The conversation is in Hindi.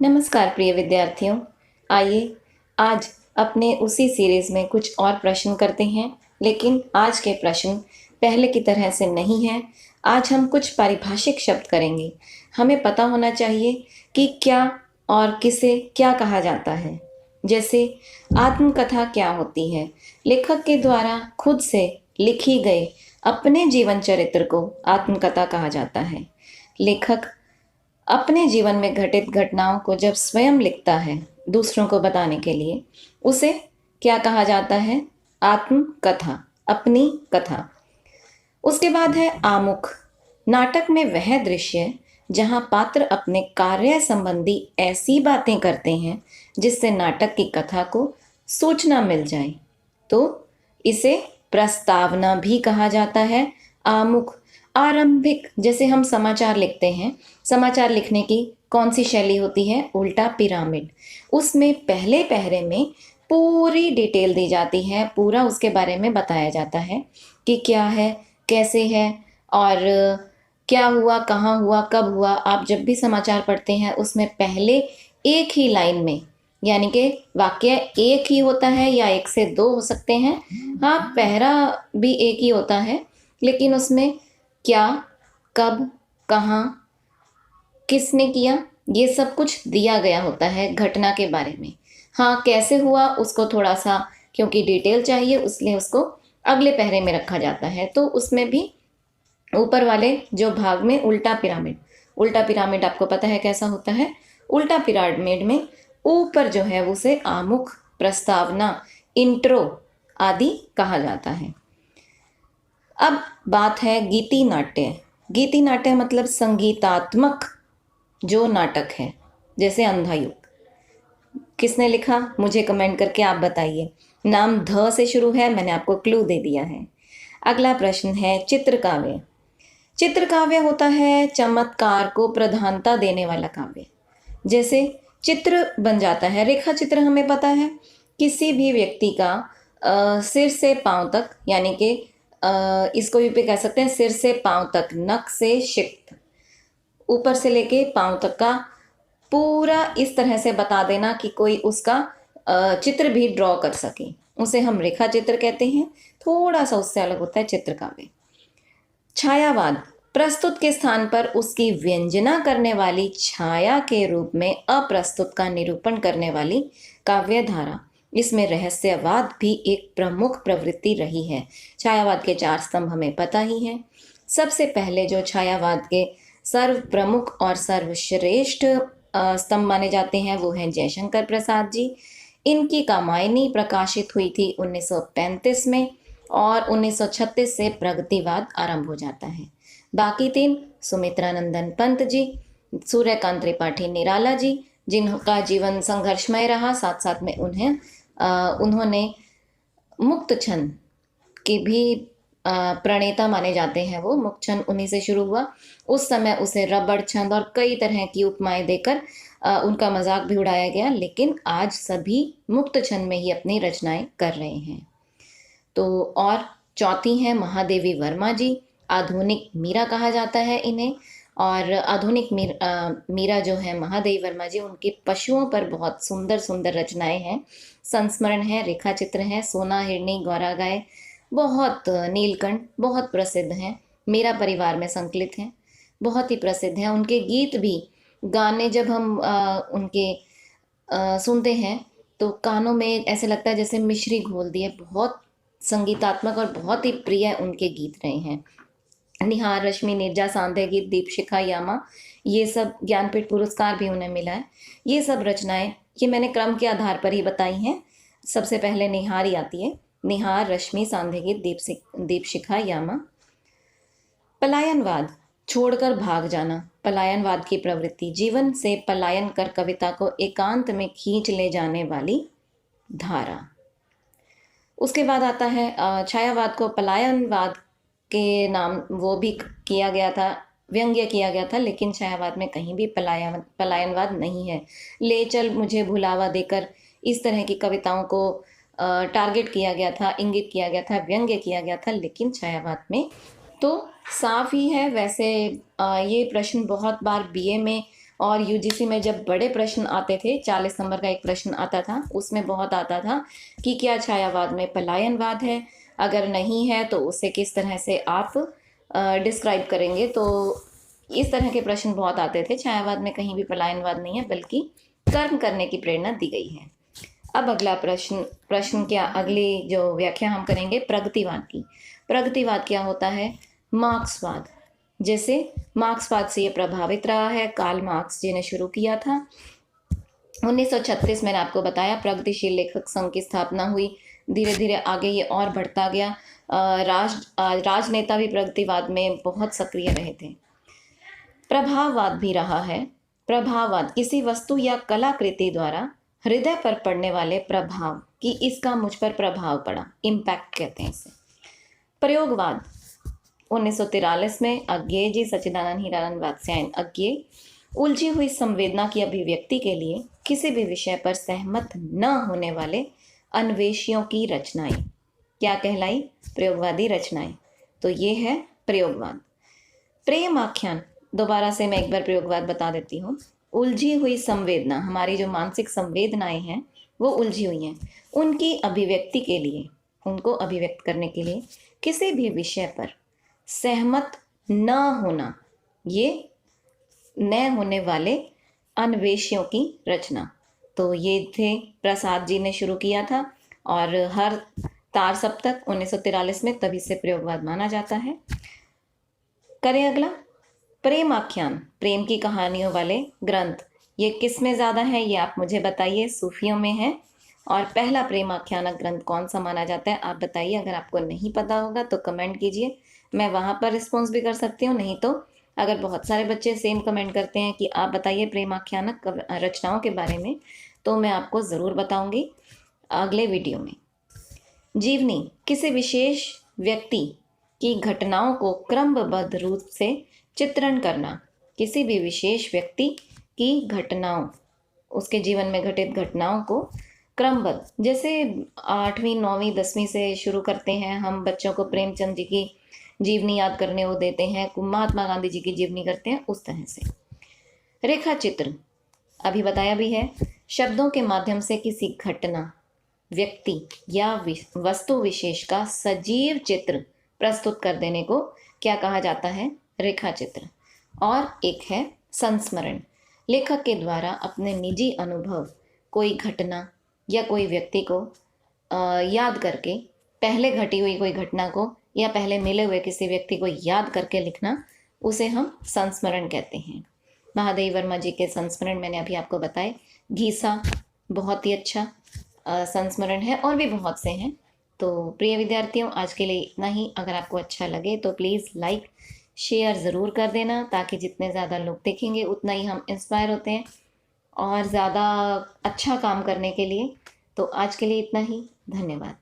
नमस्कार प्रिय विद्यार्थियों। आइए आज अपने उसी सीरीज़ में कुछ और प्रश्न करते हैं, लेकिन आज के प्रश्न पहले की तरह से नहीं हैं। आज हम कुछ पारिभाषिक शब्द करेंगे। हमें पता होना चाहिए कि क्या और किसे क्या कहा जाता है। जैसे आत्मकथा क्या होती है? लेखक के द्वारा खुद से लिखी गई अपने जीवन चरित्र को आत्मकथा कहा जाता है। लेखक अपने जीवन में घटित घटनाओं को जब स्वयं लिखता है दूसरों को बताने के लिए, उसे क्या कहा जाता है? आत्मकथा, अपनी कथा। उसके बाद है आमुख। नाटक में वह दृश्य जहां पात्र अपने कार्य संबंधी ऐसी बातें करते हैं जिससे नाटक की कथा को सूचना मिल जाए, तो इसे प्रस्तावना भी कहा जाता है। आमुख। आरंभिक, जैसे हम समाचार लिखते हैं, समाचार लिखने की कौन सी शैली होती है? उल्टा पिरामिड। उसमें पहले पहरे में पूरी डिटेल दी जाती है, पूरा उसके बारे में बताया जाता है कि क्या है, कैसे है और क्या हुआ, कहाँ हुआ, कब हुआ। आप जब भी समाचार पढ़ते हैं उसमें पहले एक ही लाइन में, यानी कि वाक्य एक ही होता है या एक से दो हो सकते हैं, हाँ पहरा भी एक ही होता है, लेकिन उसमें क्या, कब, कहाँ, किसने किया, ये सब कुछ दिया गया होता है घटना के बारे में। हाँ कैसे हुआ उसको थोड़ा सा, क्योंकि डिटेल चाहिए इसलिए उसको अगले पहरे में रखा जाता है। तो उसमें भी ऊपर वाले जो भाग में उल्टा पिरामिड, उल्टा पिरामिड आपको पता है कैसा होता है? उल्टा पिरामिड में ऊपर जो है उसे आमुख, प्रस्तावना, इंट्रो आदि कहा जाता है। अब बात है गीति नाट्य। गीति नाट्य मतलब संगीतात्मक जो नाटक है, जैसे अंधा युग। किसने लिखा? मुझे कमेंट करके आप बताइए। नाम ध से शुरू है, मैंने आपको क्लू दे दिया है। अगला प्रश्न है चित्रकाव्य। चित्रकाव्य होता है चमत्कार को प्रधानता देने वाला काव्य। जैसे चित्र बन जाता है, रेखा चित्र हमें पता है, किसी भी व्यक्ति का सिर से पांव तक, यानी कि इसको भी कह सकते हैं सिर से पांव तक, नख से शिख, ऊपर से लेके पांव तक का पूरा इस तरह से बता देना कि कोई उसका चित्र भी ड्रॉ कर सके, उसे हम रेखा चित्र कहते हैं। थोड़ा सा उससे अलग होता है चित्रकाव्य। छायावाद। प्रस्तुत के स्थान पर उसकी व्यंजना करने वाली छाया के रूप में अप्रस्तुत का निरूपण करने वाली काव्य धारा। इसमें रहस्यवाद भी एक प्रमुख प्रवृत्ति रही है। छायावाद के चार स्तंभ हमें पता ही हैं। सबसे पहले जो छायावाद के सर्व प्रमुख और सर्वश्रेष्ठ स्तंभ माने जाते हैं वो हैं जयशंकर प्रसाद जी। इनकी कामायनी प्रकाशित हुई थी 1935 में और 1936 से प्रगतिवाद आरंभ हो जाता है। बाकी तीन सुमित्रानंदन पंत जी, सूर्यकांत त्रिपाठी निराला जी, जिनका जीवन संघर्षमय रहा, साथ साथ में उन्होंने मुक्त छंद के भी प्रणेता माने जाते हैं। वो मुक्त छंद उन्हीं से शुरू हुआ। उस समय उसे रबड़ छंद और कई तरह की उपमाएं देकर उनका मजाक भी उड़ाया गया, लेकिन आज सभी मुक्त छंद में ही अपनी रचनाएं कर रहे हैं। तो और चौथी हैं महादेवी वर्मा जी। आधुनिक मीरा कहा जाता है इन्हें। और आधुनिक मीरा जो है महादेवी वर्मा जी, उनके पशुओं पर बहुत सुंदर सुंदर रचनाएं हैं, संस्मरण है, रेखा चित्र हैं। सोना हिरणी, गौरा गाय, बहुत नीलकंठ बहुत प्रसिद्ध हैं, मेरा परिवार में संकलित हैं, बहुत ही प्रसिद्ध हैं। उनके गीत भी, गाने जब हम उनके सुनते हैं तो कानों में ऐसे लगता है जैसे मिश्री घोल दी है। बहुत संगीतात्मक और बहुत ही प्रिय उनके गीत रहे हैं। निहार, रश्मि, नीरजा, सांध्य गीत, दीपशिखा, यामा, ये सब ज्ञानपीठ पुरस्कार भी उन्हें मिला है। ये सब रचनाएं, ये मैंने क्रम के आधार पर ही बताई हैं। सबसे पहले निहार ही आती है, निहार, रश्मि, सांध्य गीत, दीपशिखा, यामा। पलायनवाद, छोड़कर भाग जाना, पलायनवाद की प्रवृत्ति, जीवन से पलायन कर कविता को एकांत में खींच ले जाने वाली धारा। उसके बाद आता है छायावाद को पलायनवाद के नाम वो भी किया गया था, व्यंग्य किया गया था, लेकिन छायावाद में कहीं भी पलायनवाद नहीं है। ले चल मुझे भुलावा देकर इस तरह की कविताओं को टारगेट किया गया था, इंगित किया गया था, व्यंग्य किया गया था, लेकिन छायावाद में तो साफ ही है। वैसे ये प्रश्न बहुत बार बीए में और यूजीसी में जब बड़े प्रश्न आते थे, 40 नंबर का एक प्रश्न आता था, उसमें बहुत आता था कि क्या छायावाद में पलायनवाद है, अगर नहीं है तो उसे किस तरह से आप डिस्क्राइब करेंगे। तो इस तरह के प्रश्न बहुत आते थे। छायावाद में कहीं भी पलायनवाद नहीं है, बल्कि कर्म करने की प्रेरणा दी गई है। अब अगला प्रश्न क्या, अगली जो व्याख्या हम करेंगे प्रगतिवाद की। प्रगतिवाद क्या होता है? मार्क्सवाद। जैसे मार्क्सवाद से ये प्रभावित रहा है, कार्ल मार्क्स जी ने शुरू किया था। 1936 मैंने आपको बताया प्रगतिशील लेखक संघ की स्थापना हुई। धीरे धीरे आगे ये और बढ़ता गया। राजनेता भी प्रगतिवाद में बहुत सक्रिय रहे थे। प्रभाववाद भी रहा है। प्रभाववाद किसी वस्तु या कलाकृति द्वारा हृदय पर पड़ने वाले प्रभाव कि इसका मुझ पर प्रभाव पड़ा, इम्पैक्ट कहते हैं इसे। प्रयोगवाद 1943 में अज्ञेय जी, सच्चिदानंद हीरानंद वात्स्यायन अज्ञेय, उलझी हुई संवेदना की अभिव्यक्ति के लिए किसी भी विषय पर सहमत न होने वाले अन्वेषियों की रचनाएं क्या कहलाई? प्रयोगवादी रचनाएं। तो ये है प्रयोगवाद। प्रेम आख्यान, दोबारा से मैं एक बार प्रयोगवाद बता देती हूँ। उलझी हुई संवेदना, हमारी जो मानसिक संवेदनाएं हैं वो उलझी हुई हैं, उनकी अभिव्यक्ति के लिए, उनको अभिव्यक्त करने के लिए किसी भी विषय पर सहमत न होना, ये न होने वाले अन्वेषियों की रचना। तो ये थे, प्रसाद जी ने शुरू किया था और हर तार सप्तक 1943 में, तभी से प्रयोगवाद माना जाता है। करें अगला, प्रेम आख्यान, प्रेम की कहानियों वाले ग्रंथ, ये किस में ज़्यादा है ये आप मुझे बताइए। सूफियों में है। और पहला प्रेम आख्यानक ग्रंथ कौन सा माना जाता है, आप बताइए। अगर आपको नहीं पता होगा तो कमेंट कीजिए, मैं वहाँ पर रिस्पॉन्स भी कर सकती हूँ। नहीं तो अगर बहुत सारे बच्चे सेम कमेंट करते हैं कि आप बताइए प्रेम आख्यानक रचनाओं के बारे में, तो मैं आपको ज़रूर बताऊँगी अगले वीडियो में। जीवनी, किसी विशेष व्यक्ति की घटनाओं को क्रमबद्ध रूप से चित्रण करना। किसी भी विशेष व्यक्ति की घटनाओं, उसके जीवन में घटित घटनाओं को क्रमबद्ध, जैसे 8वीं 9वीं 10वीं से शुरू करते हैं हम, बच्चों को प्रेमचंद जी की जीवनी याद करने को देते हैं, महात्मा गांधी जी की जीवनी करते हैं, उस तरह से। रेखा चित्र, अभी बताया भी है, शब्दों के माध्यम से किसी घटना, व्यक्ति या वस्तु विशेष का सजीव चित्र प्रस्तुत कर देने को क्या कहा जाता है? रेखा चित्र। और एक है संस्मरण, लेखक के द्वारा अपने निजी अनुभव, कोई घटना या कोई व्यक्ति को याद करके, पहले घटी हुई कोई घटना को या पहले मिले हुए किसी व्यक्ति को याद करके लिखना, उसे हम संस्मरण कहते हैं। महादेव वर्मा जी के संस्मरण मैंने अभी आपको बताए। घीसा बहुत ही अच्छा संस्मरण है, और भी बहुत से हैं। तो प्रिय विद्यार्थियों, आज के लिए इतना ही। अगर आपको अच्छा लगे तो प्लीज़ लाइक शेयर ज़रूर कर देना, ताकि जितने ज़्यादा लोग देखेंगे उतना ही हम इंस्पायर होते हैं और ज़्यादा अच्छा काम करने के लिए। तो आज के लिए इतना ही, धन्यवाद।